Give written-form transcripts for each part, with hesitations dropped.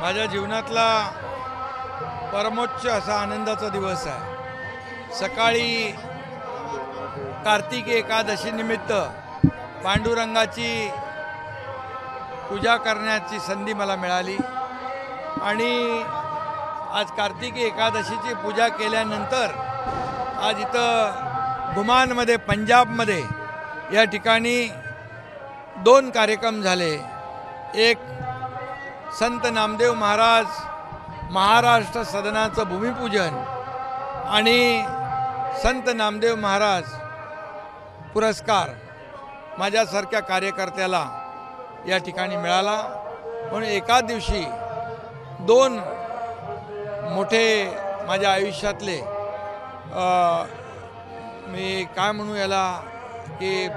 माझ्या जीवनातला परमोच्च असा आनंदाचा दिवस आहे। सकाळी कार्तिकी एकादशी निमित्त पांडुरंगाची पूजा करण्याची संधी मला मिळाली आणि आज कार्तिकी एकादशीची पूजा केल्यानंतर आज इथं घुमानमध्ये पंजाबमध्ये या ठिकाणी 2 कार्यक्रम झाले। एक संत नामदेव महाराज महाराष्ट्र सदनाचं भूमिपूजन आणि संत नामदेव महाराज पुरस्कार माझ्यासारख्या कार्यकर्त्याला या ठिकाणी मिळाला। म्हणून एका दिवशी 2 मोठे माझ्या आयुष्यातले मी काय म्हणू याला की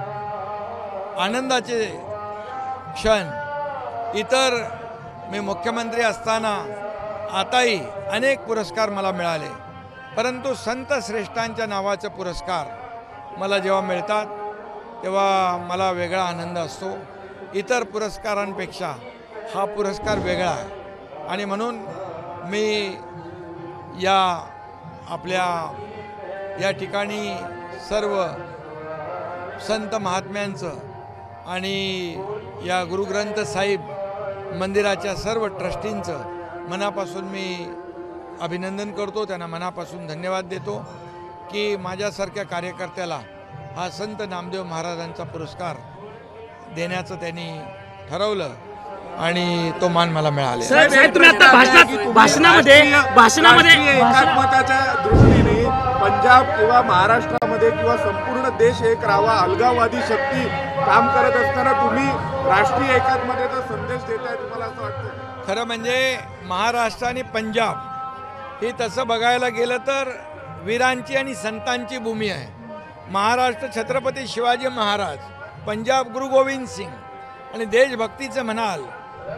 आनंदाचे क्षण। इतर मी मुख्यमंत्री असताना आताही अनेक पुरस्कार मला मिळाले, परंतु संत श्रेष्ठांच्या नावाचे पुरस्कार मला जेव्हा मिळतात तेव्हा मला वेगळा आनंद असतो। इतर पुरस्कारांपेक्षा हा पुरस्कार वेगळा आहे आणि म्हणून मी या आपल्या या ठिकाणी सर्व संत महात्म्यांचं आणि या गुरुग्रंथ साहिब मंदिराच्या सर्व ट्रस्टींचं मनापासून मी अभिनंदन करतो, त्यांना मनापासून धन्यवाद देतो की माझ्यासारख्या कार्यकर्त्याला हा संत नामदेव महाराजांचा पुरस्कार देण्याचं त्यांनी ठरवलं आणि तो मान मला मिळाला। तुम्ही आता भाषणामध्ये एकात्मताच्या दृष्टीने पंजाब किंवा महाराष्ट्रामध्ये किंवा संपूर्ण देश एक राहावा अलगाववादी शक्ती काम करत असताना तुम्ही राष्ट्रीय एकात्मतेचा संदेश देताय, तुम्हाला असं वाटतं? खरं म्हणजे महाराष्ट्र आणि पंजाब ही तसं बघायला गेलं तर वीरांची आणि संतांची भूमी आहे। महाराष्ट्र छत्रपती शिवाजी महाराज, पंजाब गुरु गोविंद सिंग आणि देशभक्तीचं म्हणाल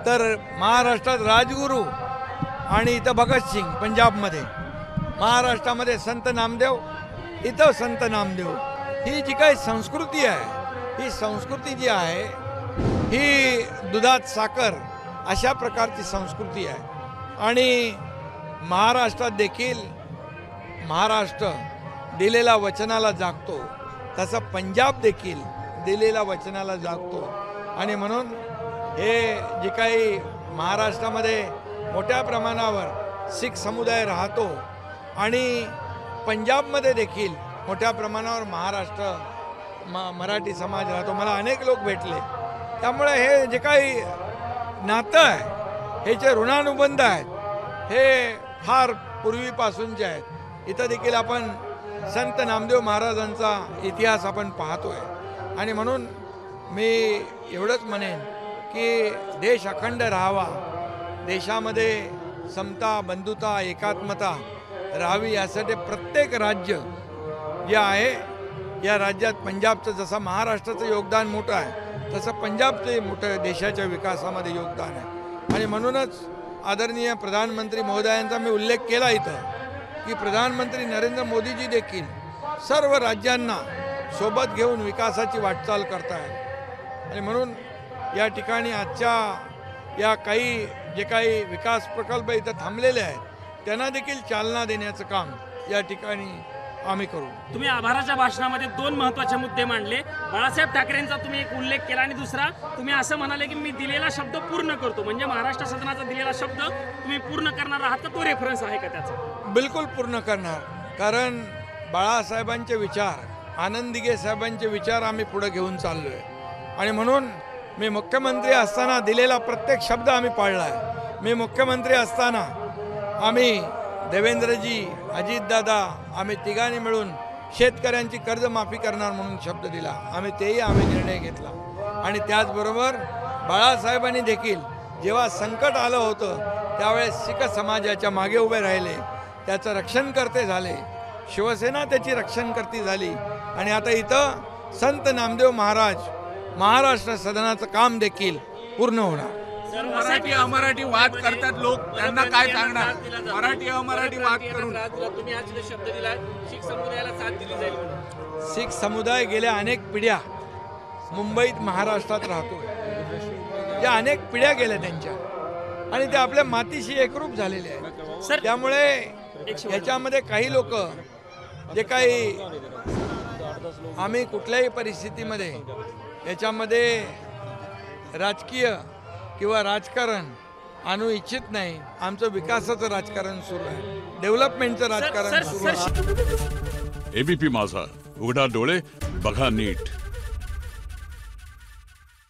तर महाराष्ट्रात राजगुरू आणि इथं भगतसिंग पंजाबमध्ये, महाराष्ट्रामध्ये संत नामदेव, इथं संत नामदेव। ही जी काही संस्कृती आहे, ही संस्कृती जी आहे ही दुधात साखर अशा प्रकारची संस्कृती आहे आणि महाराष्ट्रात देखील महाराष्ट्र दिलेल्या वचनाला जागतो, तसं पंजाब देखील दिलेल्या वचनाला जागतो आणि म्हणून हे जे काही महाराष्ट्रामध्ये मोठ्या प्रमाणावर शीख समुदाय राहतो आणि पंजाबमध्ये देखील मोठ्या प्रमाणावर मराठी समाज राहतो। मला अनेक लोक भेटले, त्यामुळे हे जे काही नातं आहे हे जे ऋणानुबंध आहेत हे फार पूर्वीपासूनचे आहेत। इथं देखील आपण संत नामदेव महाराजांचा इतिहास आपण पाहतोय आणि म्हणून मी एवढंच म्हणेन की देश अखंड राहावा, देशामध्ये समता, बंधुता, एकात्मता राहावी यासाठी प्रत्येक राज्य जे आहे या राज्यात पंजाबचं जसं महाराष्ट्राचं योगदान मोठं आहे तसं पंजाबचं मोठं देशाच्या विकासामध्ये योगदान आहे आणि म्हणूनच आदरणीय प्रधानमंत्री महोदयांचा मी उल्लेख केला इथं की प्रधानमंत्री नरेंद्र मोदीजी देखील सर्व राज्यांना सोबत घेऊन विकासाची वाटचाल करत आहेत आणि म्हणून या ठिकाणी आजच्या या काही जे काही विकास प्रकल्प इथं थांबलेले आहेत त्यांना देखील चालना देण्याचं काम या ठिकाणी आम्ही करू। तुम्ही आभाराच्या भाषणामध्ये 2 महत्त्वाचे मुद्दे मांडले। बाळासाहेब ठाकरेंचा तुम्ही एक उल्लेख केला आणि दुसरा तुम्ही असं म्हणाले की मी दिलेला शब्द पूर्ण करतो, म्हणजे महाराष्ट्र सदनाचा दिलेला शब्द तुम्ही पूर्ण करणार आहात का? तो रेफरन्स आहे का त्याचा? बिलकुल पूर्ण करणार, कारण बाळासाहेबांचे विचार, आनंद दिघे साहेबांचे विचार आम्ही पुढे घेऊन चाललो आहे आणि म्हणून मी मुख्यमंत्री असताना दिलेला प्रत्येक शब्द आम्ही पाळला आहे। मी मुख्यमंत्री असताना आम्ही देवेंद्रजी, अजितदादा आम्ही तिघांनी मिळून शेतकऱ्यांची कर्जमाफी करणार म्हणून शब्द दिला, आम्ही निर्णय घेतला आणि त्याचबरोबर बाळासाहेबांनी देखील जेव्हा संकट आलं होतं त्यावेळेस शीख समाजाच्या मागे उभे राहिले, त्याचं रक्षणकर्ते झाले, शिवसेना त्याची रक्षणकर्ती झाली आणि आता इथं संत नामदेव महाराज महाराष्ट्र सदनाचं काम देखील पूर्ण होणार। मराठी अमराठी वाद करतात लोक, त्यांना काय सांगणार? मराठी अमराठी वाद करून तुम्ही आज शब्द दिला शीख समुदायाला साथ दिली जाईल। शीख समुदाय गेल्या अनेक पिढ्या मुंबईत महाराष्ट्रात राहतो, ज्या अनेक पिढ्या गेल्या त्यांच्या आणि ते आपल्या मातीशी एकरूप झालेले आहेत. सर त्यामुळे याच्यामध्ये काही लोक जे काही आम्ही कुठल्याही परिस्थितीमध्ये याच्यामध्ये राजकीय किंवा राजकारण आणू इच्छित नाही. आमचं विकासाचं राजकारण सुरू आहे, डेव्हलपमेंटचं राजकारण सुरू आहे. एबीपी माझा, उघडा डोळे बघा नीट.